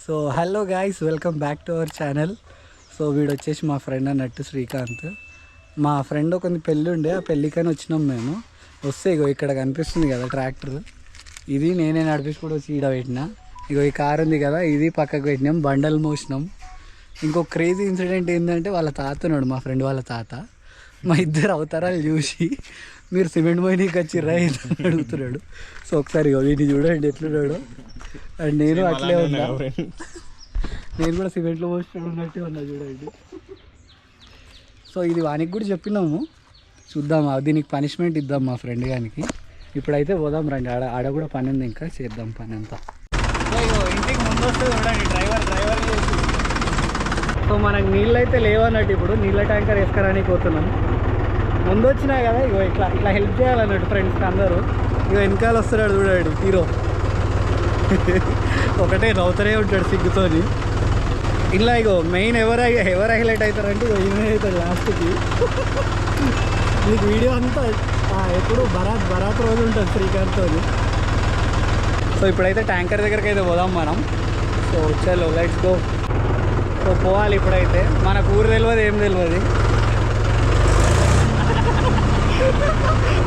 So hello guys, welcome back to our channel. So వీడు వచ్చేసి మా ఫ్రెండ్ అన్నట్టు శ్రీకాంత్. మా ఫ్రెండ్ ఒక పెళ్ళి ఉండే, ఆ పెళ్ళికని వచ్చినాం మేము. వస్తే ఇగో ఇక్కడ కనిపిస్తుంది కదా ట్రాక్టర్, ఇది నేనే నడిపించి కూడా వచ్చి ఈడ పెట్టిన. ఇగో ఈ కారు ఉంది కదా, ఇది పక్కకు పెట్టినాం, బండలు మోసినాం. ఇంకో క్రేజీ ఇన్సిడెంట్ ఏంటంటే వాళ్ళ తాత ఉన్నాడు, మా ఫ్రెండ్ వాళ్ళ తాత. మా ఇద్దరు అవతారాలు చూసి మీరు సిమెంట్ మోయినీకి వచ్చిర్రా అడుగుతున్నాడు. సో ఒకసారి వీటిని చూడండి ఎట్లున్నాడు. అండ్ నేను అట్లే ఉన్నా, నేను కూడా సిమెంట్లో పోసినట్టే ఉన్నా చూడండి. సో ఇది వానికి కూడా చెప్పినాము, చూద్దాం దీనికి పనిష్మెంట్ ఇద్దాం మా ఫ్రెండ్ గానికి. ఇప్పుడైతే పోదాం రండి, ఆడ కూడా పని ఉంది, ఇంకా చేద్దాం పని అంతా. సో ఇంటికి ముందు వస్తే చూడండి డ్రైవర్ చేసి. సో మనకు నీళ్ళు అయితే లేవన్నట్టు, ఇప్పుడు నీళ్ళ ట్యాంకర్ వేసుకురానికి పోతున్నాం. ముందు వచ్చినా కదా ఇగో ఇట్లా ఇట్లా హెల్ప్ చేయాలన్నట్టు ఫ్రెండ్స్కి అందరూ. ఇగో వెనకాల వస్తున్నాడు చూడండి హీరో, ఒకటే నవ్వుతూనే ఉంటాడు సిగ్గుతోని. ఇలా ఇగో మెయిన్ ఎవరు హైలైట్ అవుతారంటే ఇగో ఈమె అవుతాడు లాస్ట్కి. మీకు వీడియో అంతా ఎప్పుడు బరాత్ రోజు ఉంటుంది శ్రీకాంత్తో. సో ఇప్పుడైతే ట్యాంకర్ దగ్గరికి అయితే పోదాం మనం. సో చలో లెట్స్ గో. సో పోవాలి ఇప్పుడైతే. మనకు ఊరు తెలియదు, ఏం తెలియదు.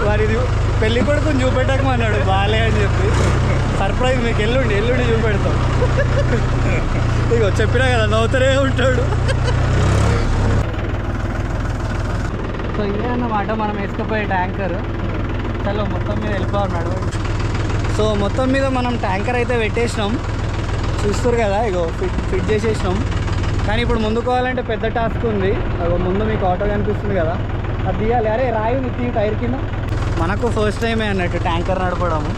వారి పెళ్ళి కొడుకుని చూపెట్టకమన్నాడు బాలే అని చెప్పి. సర్ప్రైజ్ మీకు ఎల్లుండి చూపెడతాం. ఇగో చెప్పినా కదా నవ్వుతూనే ఉంటాడు. సో ఇదే అన్నమాట మనం వేసుకుపోయే ట్యాంకర్. చలో మొత్తం మీద వెళ్ళిపోన్నాడు. సో మొత్తం మీద మనం ట్యాంకర్ అయితే పెట్టేసినాం, చూస్తారు కదా. ఇగో ఫిట్ చేసేసినాం. కానీ ఇప్పుడు ముందుకు పోవాలంటే పెద్ద టాస్క్ ఉంది. అగో ముందు మీకు ఆటో కనిపిస్తుంది కదా, అది తీయాలి. అరే రాయి తీ టైర్ కింద. మనకు ఫస్ట్ టైమే అన్నట్టు ట్యాంకర్ నడపడము.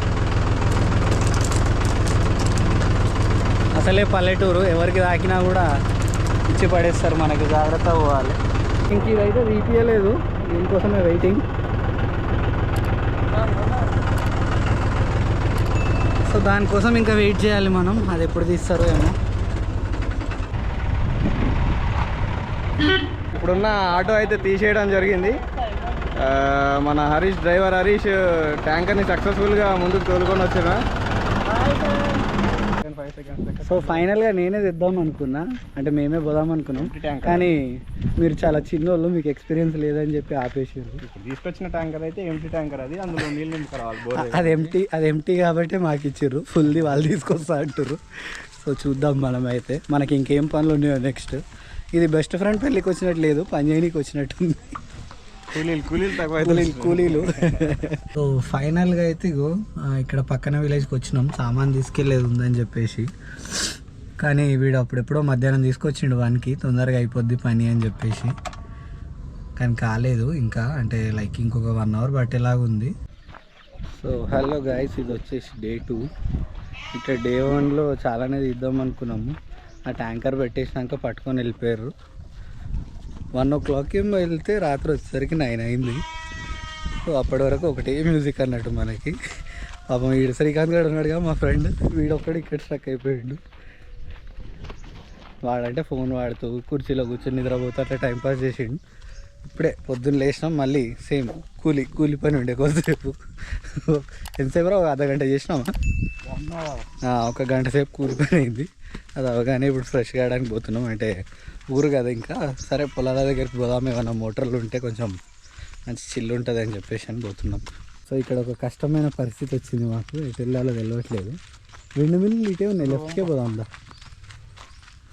అసలే పల్లెటూరు, ఎవరికి తాకినా కూడా ఇచ్చి పడేస్తారు మనకి, జాగ్రత్త పోవాలి. ఇంక ఇదైతే తీపియలేదు, దీనికోసమే వెయిటింగ్. సో దానికోసం ఇంకా వెయిట్ చేయాలి మనం, అది ఎప్పుడు తీస్తారో ఏమో. ఇప్పుడున్న ఆటో అయితే తీసేయడం జరిగింది. మన డ్రైవర్ హరీష్ ట్యాంకర్ని సక్సెస్ఫుల్గా ముందుకు తోలుకొని వచ్చిన. సో ఫైనల్గా నేనే తెద్దాం అనుకున్నా, అంటే మేమే పోదాం అనుకున్నాం. కానీ మీరు చాలా చిన్నోళ్ళు, మీకు ఎక్స్పీరియన్స్ లేదని చెప్పి ఆపేసారు. తీసుకొచ్చిన ట్యాంకర్ అయితే ఎంటీ ట్యాంకర్, అది అందులో నీళ్ళు నింపుకోవాలి. అది ఎంటీ కాబట్టి మాకు ఇచ్చారు, ఫుల్ది వాళ్ళు తీసుకొస్తా అంటారు. సో చూద్దాం మనం అయితే, మనకి ఇంకేం పనులు ఉన్నాయో నెక్స్ట్. ఇది బెస్ట్ ఫ్రెండ్ పెళ్ళికి వచ్చినట్టు లేదు, పని చేయడానికి వచ్చినట్టుంది. కూలీలు. సో ఫైనల్గా అయితే ఇగో ఇక్కడ పక్కన విలేజ్కి వచ్చినాం, సామాన్ తీసుకెళ్ళేది ఉందని చెప్పేసి. కానీ వీడు అప్పుడెప్పుడో మధ్యాహ్నం తీసుకొచ్చిండు, వానికి తొందరగా అయిపోద్ది పని అని చెప్పేసి. కానీ కాలేదు ఇంకా, అంటే లైక్ ఇంకొక 1 అవర్ పట్టేలాగా ఉంది. సో హలో గాయస్, ఇది వచ్చేసి డే 2. ఇక్కడ డే 1లో చాలానే తీద్దాం అనుకున్నాము. ఆ ట్యాంకర్ పెట్టేసినాక పట్టుకొని వెళ్ళిపోయారు. 1 o'clock ఏమో వెళ్తే రాత్రి వచ్చేసరికి 9 అయింది. సో అప్పటి వరకు ఒకటే మ్యూజిక్ అన్నట్టు మనకి. పాపం వీడు శ్రీకాంత్ గారు ఉన్నాడుగా మా ఫ్రెండ్, వీడొక్కడు ఇక్కడ స్ట్రక్ అయిపోయాడు. వాడంటే ఫోన్ వాడుతూ కుర్చీలో కూర్చొని నిద్రపోతూ అట్లా టైంపాస్ చేసిండు. ఇప్పుడే పొద్దున్న లేచినాం, మళ్ళీ సేమ్ కూలి పని ఉండే కొద్దిసేపు. ఎంతసేపు ఒక అర్ధగంట చేసినామా, 1 గంట సేపు కూలి పని అయింది. అది అవగానే ఇప్పుడు ఫ్రెష్ కావడానికి పోతున్నాం. అంటే ఊరు కదా, ఇంకా సరే పొలాల దగ్గరికి పోదాం, ఏమైనా మోటార్లు ఉంటే కొంచెం మంచి చిల్లు ఉంటుంది అని చెప్పేసి అని పోతున్నాం. సో ఇక్కడ ఒక కష్టమైన పరిస్థితి వచ్చింది మాకు, ఎటు వెళ్ళాలో తెలియట్లేదు. విండ్ మిల్ ఇటే ఉన్నాయి, లెఫ్ట్కే పోదాం దా.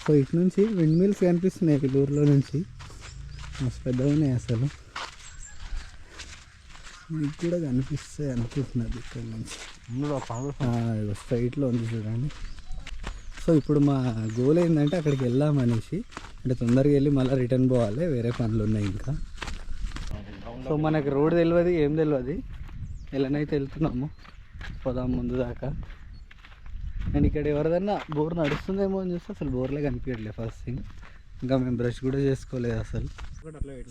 సో ఇటు నుంచి విండ్ మిల్స్ కనిపిస్తున్నాయి ఊర్లో నుంచి, మస్తు పెద్దగా ఉన్నాయి అసలు. మీకు కూడా కనిపిస్తాయి అనుకుంటున్నది ఇక్కడ నుంచి, స్ట్రైట్లో ఉంది చూడండి. సో ఇప్పుడు మా గోల్ ఏంటంటే అక్కడికి వెళ్దామనేసి, అంటే తొందరగా వెళ్ళి మళ్ళీ రిటర్న్ పోవాలి, వేరే పనులు ఉన్నాయి ఇంకా. సో మనకు రోడ్ తెలియదు, ఏం తెలియదు, ఎలానైతే వెళ్తున్నాము, పోదాం ముందు దాకా. అండ్ ఇక్కడ ఎవరిదన్నా బోర్ నడుస్తుందేమో అని చూస్తే అసలు బోర్లే కనిపించట్లేదు ఫస్ట్ థింగ్. ఇంకా మేము బ్రష్ కూడా చేసుకోలేదు అసలు.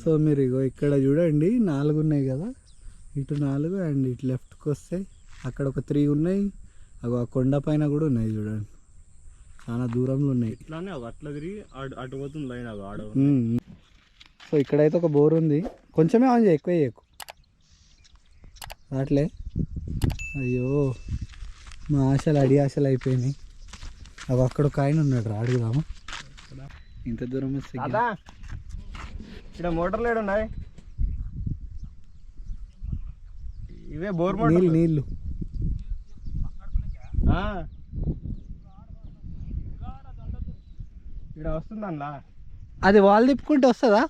సో మీరు ఇగో ఇక్కడ చూడండి 4 ఉన్నాయి కదా, ఇటు 4 అండ్ ఇటు లెఫ్ట్కి వస్తే అక్కడ ఒక 3 ఉన్నాయి. అగో ఆ కొండ పైన కూడా ఉన్నాయి చూడండి, చాలా దూరంలో ఉన్నాయి. అట్లా తిరిగి అటు పోతుంది లైన్. సో ఇక్కడైతే ఒక బోర్ ఉంది, కొంచెమే ఆన్ చేయి, ఎక్కువ చేయకు అట్లే. అయ్యో మా ఆశలు అడి ఆశలు అయిపోయినాయి. అవి అక్కడ ఒక ఆయన ఉన్నాడు రా, అడుగుదాము. ఇంత దూరం వస్తే ఇక్కడ మోటార్లు ఏడు ఉన్నాయి, ఇవే బోర్ నీళ్ళు నీళ్ళు. ఇక్కడ వస్తుందా? అది వాళ్ళు తిప్పుకుంటే వస్తుందా?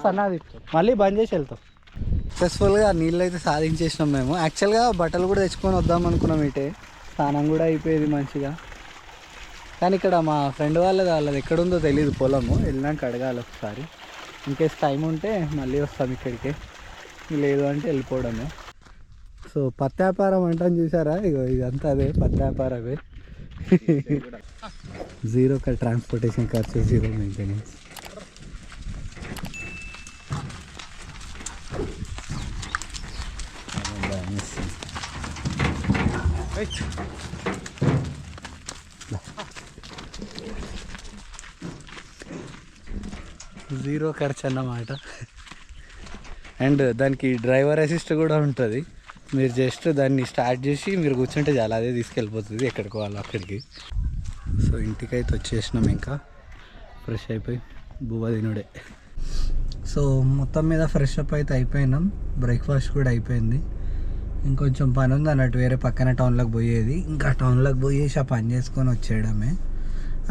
సన్నది మళ్ళీ బంద్ చేసి వెళ్తాం. సక్సెస్ఫుల్గా నీళ్ళు అయితే సాధించేసినాం మేము. యాక్చువల్గా బట్టలు కూడా తెచ్చుకొని వద్దాం అనుకున్నాం, ఇటే స్నానం కూడా అయిపోయేది మంచిగా. కానీ ఇక్కడ మా ఫ్రెండ్ వాళ్ళది ఎక్కడుందో తెలియదు పొలము, వెళ్ళినాక అడగాలి ఒకసారి. ఇన్కేస్ టైం ఉంటే మళ్ళీ వస్తాం ఇక్కడికి, లేదు అంటే వెళ్ళిపోవడమే. సో పత్తి వ్యాపారం అంటాను చూసారా, ఇగో ఇదంతా అదే పత్తి వ్యాపారమే. జీరో ట్రాన్స్పోర్టేషన్ ఖర్చు, జీరో మెయింటెనెన్స్. జీరో ఖర్చు అన్నమాట. అండ్ దానికి డ్రైవర్ అసిస్ట్ కూడా ఉంటుంది. మీరు జస్ట్ దాన్ని స్టార్ట్ చేసి మీరు కూర్చుంటే చాలా అదే తీసుకెళ్ళిపోతుంది ఎక్కడికి వాళ్ళు అక్కడికి. సో ఇంటికైతే వచ్చేసినాం, ఇంకా ఫ్రెష్ అయిపోయి బువ్వ తినుడే. సో మొత్తం మీద ఫ్రెష్ అప్ అయితే అయిపోయినాం, బ్రేక్ఫాస్ట్ కూడా అయిపోయింది. ఇంకొంచెం పని ఉంది అన్నట్టు, వేరే పక్కన టౌన్లోకి పోయేది. ఇంకా టౌన్లోకి పోయేసి ఆ పని చేసుకొని వచ్చేయడమే.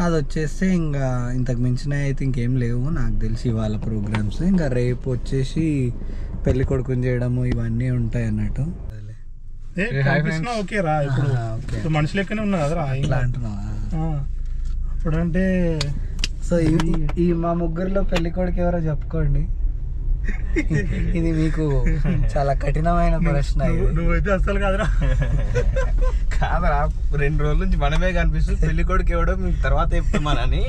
అది వచ్చేస్తే ఇంకా ఇంతకు మించిన అయితే ఇంకేం లేవు నాకు తెలిసి ఇవాళ ప్రోగ్రామ్స్. ఇంకా రేపు వచ్చేసి పెళ్లి కొడుకుని చేయడము ఇవన్నీ ఉంటాయి అన్నట్టు. ఓకే రా, ఇప్పుడు మనిషి లెక్కనే ఉన్నా కదా ఇట్లా అంటున్నావా? అప్పుడంటే సో ఈ మా ముగ్గురులో పెళ్లి కొడుకు ఎవరో చెప్పుకోండి. ఇది మీకు చాలా కఠినమైన ప్రశ్న. నువ్వైతే అసలు కాదురా. కాదరా, 2 రోజుల నుంచి మనమే కనిపిస్తుంది. పెళ్లి కొడుకు ఎవడో మీకు తర్వాత చెప్తామని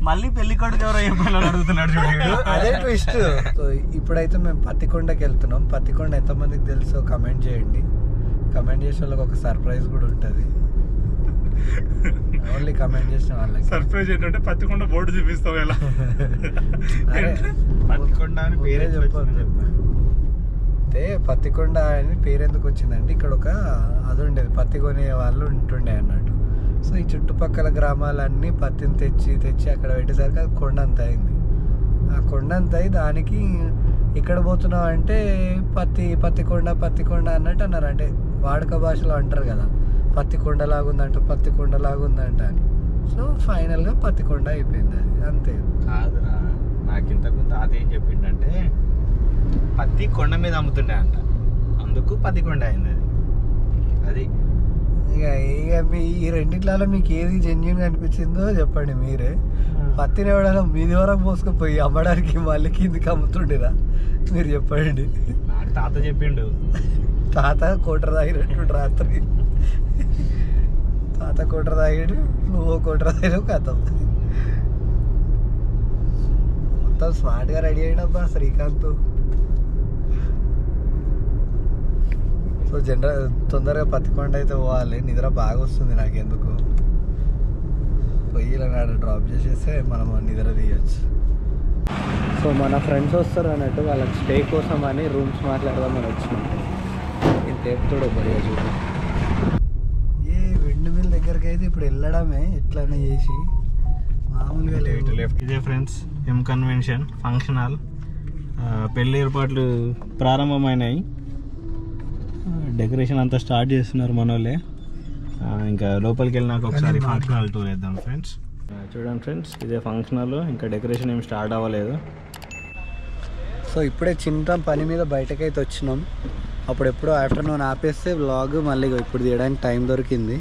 మళ్ళీ పెళ్లి కొడుకు ఎవరో చెప్పాలని అడుగుతున్నాడు చూడు, అదే ట్విస్ట్. సో ఇప్పుడైతే మేము పత్తికొండకి వెళ్తున్నాం. పత్తికొండ ఎంతమందికి తెలుసో కమెంట్ చేయండి. కమెంట్ చేసే వాళ్ళకి ఒక సర్ప్రైజ్ కూడా ఉంటుంది. ఓన్లీ కమెంట్ చేసిన వాళ్ళకి సర్ప్రైజ్ ఏంటంటే పత్తికొండ బోర్డు చూపిస్తావు ఎలా. పత్తికొండ అని పేరే చెప్పాను. అయితే పత్తికొండ అని పేరు ఎందుకు వచ్చిందంటే ఇక్కడ ఒక అది ఉండేది, పత్తి కొనే వాళ్ళు ఉంటుండే అన్నట్టు. సో ఈ చుట్టుపక్కల గ్రామాలన్నీ పత్తిని తెచ్చి అక్కడ పెట్టేసరికి అది కొండ అంత అయింది. ఆ కొండ అంత అయి దానికి ఇక్కడ పోతున్నావు అంటే పత్తికొండ అన్నట్టు అన్నారు. అంటే వాడుక భాషలో అంటారు కదా, పత్తికొండ లాగుందంట అని. సో ఫైనల్గా పత్తికొండ అయిపోయింది, అది అంతే. కాదురా, నాకు ఇంతకు తాత ఏం చెప్పిండంటే పత్తి కొండ మీద అమ్ముతుండే అంట, అందుకు పత్తికొండ అయింది. అది ఇక మీ ఈ రెండిట్లలో మీకు ఏది జెన్యున్గా అనిపించిందో చెప్పండి మీరే. పత్తిని ఎవడైనా మీది వరకు మోసుకుపోయి అమ్మడానికి మళ్ళీ కిందికి అమ్ముతుండేదా మీరు చెప్పండి. నాకు తాత చెప్పిండు. తాత కోటర్ తాగినట్టు రాత్రి, తాత కోటర్ తాగాడు, నువ్వు కోటర్ తాగావు, కథం. మొత్తం స్మార్ట్గా రెడీ అయినబ్బా శ్రీకాంత్. సో తొందరగా పత్తికొండ అయితే పోవాలి, నిద్ర బాగా వస్తుంది నాకు ఎందుకు. పొయ్యిలో నాడు డ్రాప్ చేసేస్తే మనం నిద్ర తీయచ్చు. సో మన ఫ్రెండ్స్ వస్తారు అన్నట్టు, వాళ్ళకి స్టే కోసం అని రూమ్స్ మాట్లాడదామని వచ్చినాం. టేపుతోడు బడిగా చూడు. ఏ విండ్ మిల్ దగ్గరికి అయితే ఇప్పుడు వెళ్ళడమే ఎట్లనే చేసి మామూలుగా లెఫ్ట్. ఇదే ఫ్రెండ్స్ ఎం కన్వెన్షన్ ఫంక్షన్ హాల్. పెళ్లి ఏర్పాట్లు ప్రారంభమైనాయి, డెకరేషన్ అంతా స్టార్ట్ చేస్తున్నారు మన వాళ్ళే. ఇంకా లోపలికి వెళ్ళినాక ఒకసారి ఫంక్షన్ హాల్ టూర్ వేద్దాం ఫ్రెండ్స్. చూడండి ఫ్రెండ్స్, ఇదే ఫంక్షన్ హాల్, ఇంకా డెకరేషన్ ఏమి స్టార్ట్ అవ్వలేదు. సో ఇప్పుడే చిన్న పని మీద బయటకైతే వచ్చినాం. అప్పుడెప్పుడో ఆఫ్టర్నూన్ ఆపేస్తే వ్లాగ్ మళ్ళీ ఇప్పుడు తీయడానికి టైం దొరికింది.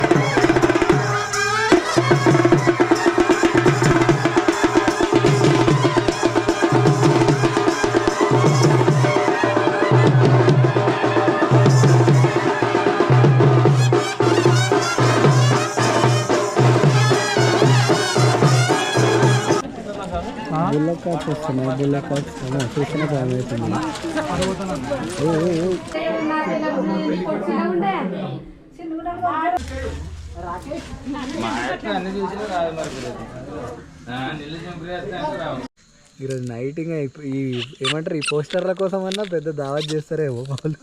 బుల్లక్ కార్డ్స్ వస్తున్నాయి, బుల్లక్ కార్డ్స్ చూసిన టైం అవుతుంది. ఈరోజు నైట్ ఇంకా ఈ ఏమంటారు ఈ పోస్టర్ల కోసం అన్నా పెద్ద దావత్ చేస్తారేమో వాళ్ళు.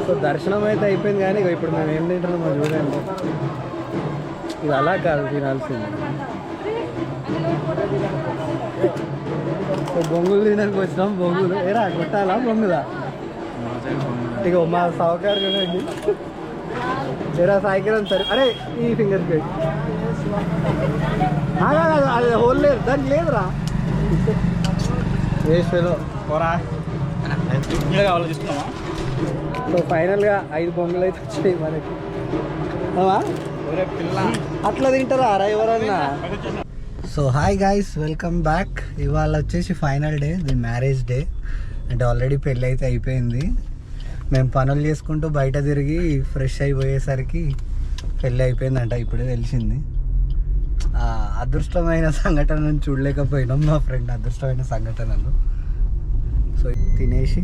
సో దర్శనం అయితే అయిపోయింది కానీ ఇగో ఇప్పుడు మేము ఏం తింటున్నామో చూడండి. ఇది అలా కాదు తినాల్సింది. సో బొంగులు తినడానికి వచ్చినాం. బొంగులు ఏరా కొట్టాలా బొంగులా? ఇగో మా సహకారు చూడండి. ఏరా సాయికిరణ్ సరే. అరే ఈ ఫింగర్ ప్రింట్ అది హోల్ లేదు, దానికి లేదురా. వేస్ట్ పోరా కావాలో చూస్తున్నావా? సో ఫైనల్గా 5 బొంగులు అయితే వచ్చాయి మనకి. అట్లా తింటారా రా ఎవరన్నా? So hi guys, welcome back. ఇవాళ వచ్చేసి final day, the marriage day. అంటే ఆల్రెడీ పెళ్ళి అయితే అయిపోయింది. మేము పనులు చేసుకుంటూ బయట తిరిగి ఫ్రెష్ అయిపోయేసరికి పెళ్ళి అయిపోయిందంట. ఇప్పుడే తెలిసింది. అదృష్టమైన సంఘటనను చూడలేకపోయినాం. మా ఫ్రెండ్ అదృష్టమైన సంఘటనలు. సో తినేసి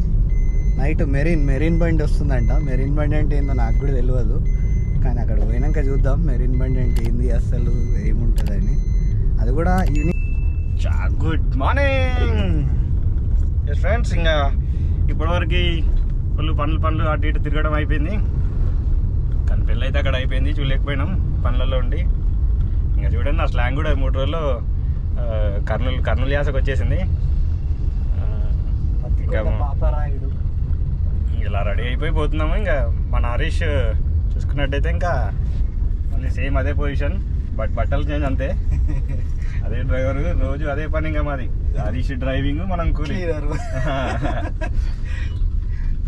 నైట్ మెరీన్ బండి వస్తుందంట. మెరీన్ బండి అంటే ఏందో నాకు కూడా తెలియదు, కానీ అక్కడ పోయినాక చూద్దాం మెరీన్ బండి అంటే ఏంది, అసలు ఏముంటుందని. అది కూడా evening. Good morning yes friends. ఇంకా ఇప్పటివరకు పనులు అటు ఇటు తిరగడం అయిపోయింది. కానీ పెళ్ళి అయితే అక్కడ అయిపోయింది, చూడలేకపోయినాం పనులలో ఉండి. ఇంకా చూడండి నా స్లాంగ్ కూడా 3 రోజుల్లో కర్నూలు యాసకు వచ్చేసింది. ఇలా రెడీ అయిపోతున్నాము. ఇంకా మన హరీష్ చూసుకున్నట్టయితే ఇంకా మళ్ళీ సేమ్ అదే పొజిషన్, బట్టలు చేంజ్ అంతే. అదే డ్రైవర్, రోజు అదే పని. ఇంకా మాది హరీష్ డ్రైవింగ్, మనం కూలి.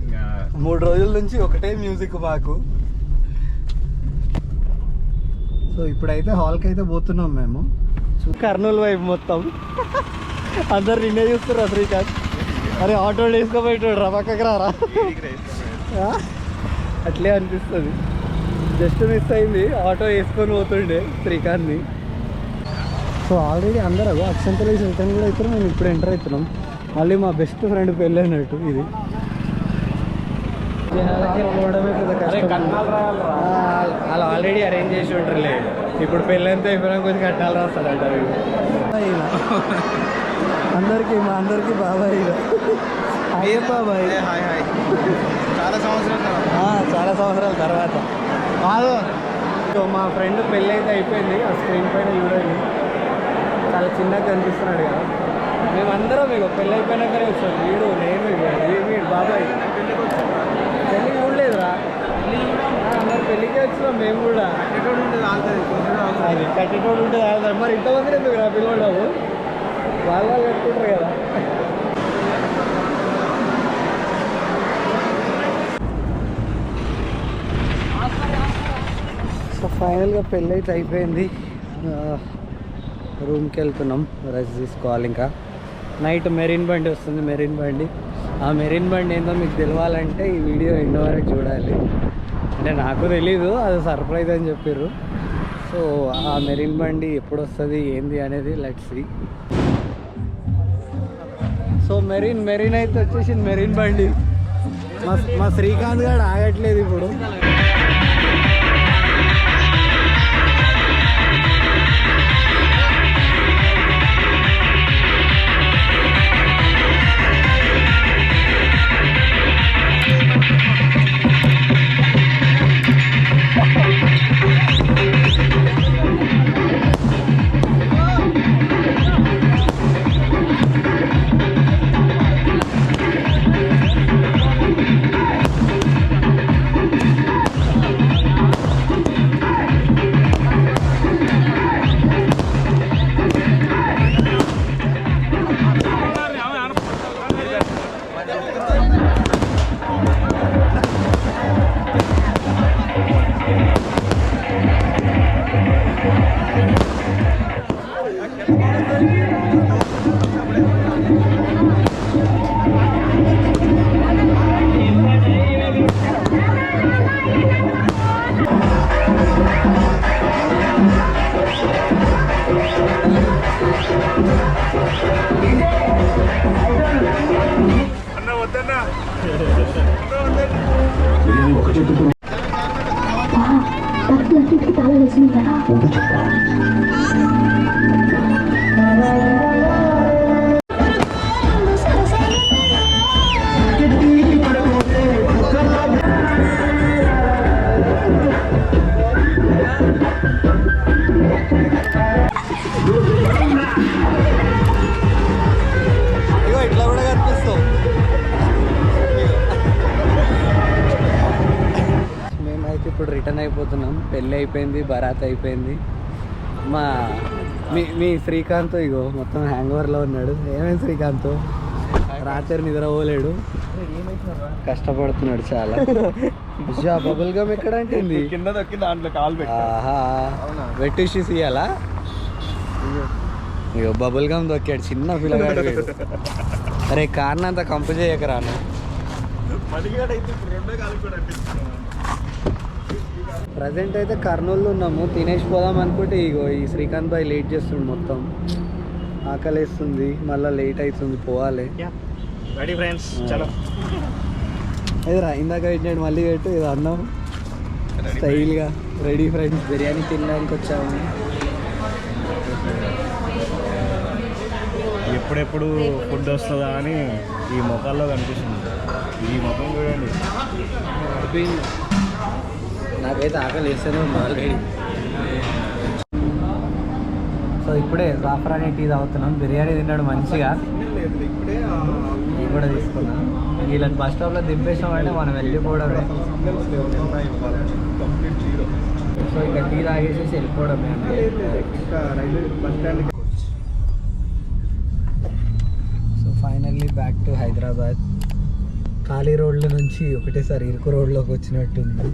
ఇంకా 3 రోజుల నుంచి ఒకటే మ్యూజిక్ మాకు. సో ఇప్పుడైతే హాల్కి అయితే పోతున్నాం మేము. కర్నూలు వైపు మొత్తం అందరు నిన్నే చూస్తున్నారు. శ్రీకాంత్ అరే ఆటోలు వేసుకోబోయేటోడు రా, పక్కకి రారా. అట్లే అనిపిస్తుంది. జస్ట్ మిస్ అయింది, ఆటో వేసుకొని పోతుండే శ్రీకాంత్ని. సో ఆల్రెడీ అందరూ అక్షంతలు వేసి రిటర్న్ కూడా అవుతారు. మేము ఇప్పుడు ఎంటర్ అవుతున్నాం. మళ్ళీ మా బెస్ట్ ఫ్రెండ్ పెళ్ళి అన్నట్టు ఇది. పోవడమే పెద్ద కష్టం. వాళ్ళు ఆల్రెడీ అరేంజ్ చేసి ఉంటారులే. ఇప్పుడు పెళ్ళంతా అయిపోయినా కొంచెం కట్టాలి రాస్తాడంట. మా అందరికీ బాబాయ్. అయ్యే బాబాయ్. చాలా సంవత్సరాల తర్వాత. మా ఫ్రెండ్ పెళ్ళి అయితే అయిపోయింది. ఆ స్క్రీన్ పైన చూడండి, చాలా చిన్నగా కనిపిస్తున్నాడు కదా. మేమందరం మీకు పెళ్ళి అయిపోయినాకనే వచ్చాం. వీడు బాబాయ్ పెళ్ళి చూడలేదురా. అందరు పెళ్ళికే వచ్చినాం మేము కూడా. అది కట్టేటోడు ఉంటే ఆగుతారు. మరి ఇంతమంది ఎందుకు రా పిల్లవాడు? వాళ్ళు కట్టుకుంటారు కదా. సో ఫైనల్గా పెళ్ళి అయితే అయిపోయింది. రూమ్కి వెళ్తున్నాం, రెస్ట్ తీసుకోవాలి. ఇంకా నైట్ మెరీన్ బండి వస్తుంది. ఆ మెరీన్ బండి ఏందో మీకు తెలవాలంటే ఈ వీడియో ఎండ్ వరకు చూడాలి. అంటే నాకు తెలీదు, అది సర్ప్రైజ్ అని చెప్పారు. సో ఆ మెరీన్ బండి ఎప్పుడు వస్తుంది ఏంది అనేది లెట్స్ సీ. సో మెరీన్ అయితే వచ్చేసింది మెరీన్ బండి. మా శ్రీకాంత్ గారు ఆగట్లేదు ఇప్పుడు. వద్దన్నా ఇగో ఇట్లా కూడా కనిపిస్తావు. మేమైతే ఇప్పుడు రిటర్న్ అయిపోతున్నాం. పెళ్ళి అయిపోయింది, బరాత్ అయిపోయింది. మా మీ శ్రీకాంత్ ఇగో మొత్తం హ్యాంగ్ ఓవర్లో ఉన్నాడు. ఏమైంది శ్రీకాంత్? రాత్రి నిద్ర పోలేడు, కష్టపడుతున్నాడు చాలా. బబుల్ గమ్ ఎక్కడ అంటుంది? కింద దొక్కి దాంట్లో కాలు పెట్టి ఆహా, వెట్టిషీస్ ఇయ్యాలా? ఇగో బబుల్ గమ్ దొక్కాడు చిన్న పిల్లగాడు వీడు. అరే కార్ని అంతా కంపు చేయకరాను. మడిగాడైతే ఇప్పుడు రెండో కాలు కూడా అనిపిస్తున్నాను. ప్రజెంట్ అయితే కర్నూలులో ఉన్నాము. తినేసి పోదాం అనుకుంటే ఇగో ఈ శ్రీకాంత్ బాయ్ లేట్ చేస్తుండు. మొత్తం ఆకలిస్తుంది, మళ్ళీ లేట్ అవుతుంది, పోవాలి. రెడీ ఫ్రెండ్స్, చలో. ఏదిరా ఇందాక పెట్టినాడు, మళ్ళీ పెట్టు. ఇది అన్నం స్టైల్గా రెడీ ఫ్రెండ్స్. బిర్యానీ తినడానికి వచ్చాము. ఎప్పుడెప్పుడు ఫుడ్ వస్తుందా అని ఈ ముఖాల్లో కనిపిస్తుంది. ఈ ముఖం చూడండి. నాకైతే ఆకలి వేస్తూనే ఉంది ఆల్రెడీ. సో ఇప్పుడే జాఫ్రానీ టీ తాగుతున్నాం. బిర్యానీ తిన్నాడు మంచిగా, నేను కూడా తీసుకున్నా. వీళ్ళని బస్ స్టాప్లో దింపేసామంటే మనం వెళ్ళిపోవడమే. సో ఇక టీ తాగేసేసి వెళ్ళిపోవడమే. So finally back to Hyderabad. ఖాళీ రోడ్ల నుంచి ఒకటేసారి ఇరుకు రోడ్లోకి వచ్చినట్టుంది.